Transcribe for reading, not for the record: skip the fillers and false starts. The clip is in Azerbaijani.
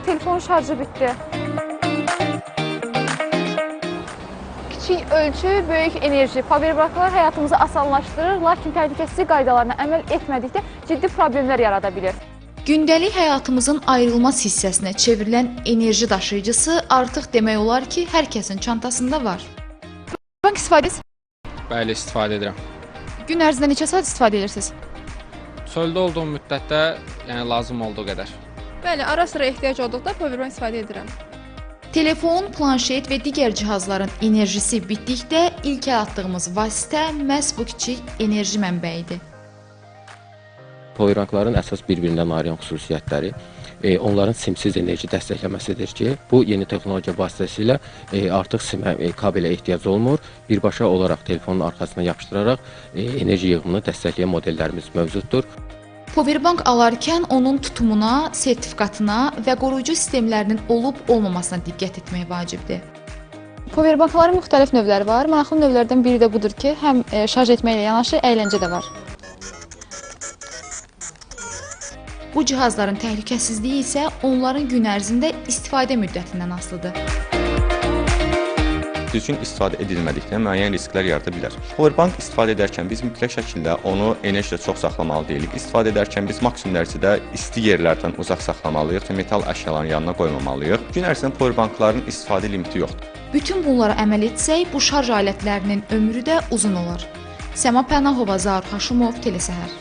Telefonun şarjı bitdi. Kiçik ölçü, böyük enerji. Powerbanklar həyatımızı asanlaşdırır, lakin təhlükəsizlik qaydalarına əməl etmədikdə ciddi problemlər yarada bilir. Gündəlik həyatımızın ayrılmaz hissəsinə çevrilən enerji daşıyıcısı artıq demək olar ki, hər kəsin çantasında var. Bank istifadəsi Bəli, istifadə edirəm. gün ərzində neçə saat istifadə edirsiniz? Çöldə olduğum müddətdə, yəni lazım olduğu qədər. Bəli, ara-sıra ehtiyac olduqda powerbank istifadə edirəm. Telefon, planşet və digər cihazların enerjisi bitdikdə ilk əl atdığımız vasitə məhz bu kiçik enerji mənbəyidir. Powerbankların əsas bir-birindən ayrılan xüsusiyyətləri onların simsiz enerji dəstəkləməsidir ki, bu yeni texnologiya vasitəsilə artıq simə, kabelə ehtiyac olmur. Birbaşa olaraq telefonun arxasına yapışdıraraq enerji yığımını dəstəkləyən modellərimiz mövcuddur. Powerbank alarkən onun tutumuna, sertifikatına və qoruyucu sistemlərinin olub-olmamasına diqqət etmək vacibdir. Powerbankların müxtəlif növləri var. Maraqlı növlərdən biri də budur ki, həm şarj etməklə yanaşı əyləncə də var. Bu cihazların təhlükəsizliyi isə onların gün ərzində istifadə müddətindən asılıdır. Düzgün istifadə edilmədikdə müəyyən risklər yarada bilər. Powerbank istifadə edərkən biz mütləq şəkildə onu enerjidə çox saxlamalı deyilik. İstifadə edərkən biz maksimum dərəcədə isti yerlərdən uzaq saxlamalıyıq və metal əşyaların yanına qoymamalıyıq. Gün ərzində powerbankların istifadə limiti yoxdur. Bütün bunlara əməl etsək, bu şarj alətlərinin ömrü də uzun olar. Səma Pənahova, Zaur Haşimov, Telesəhər.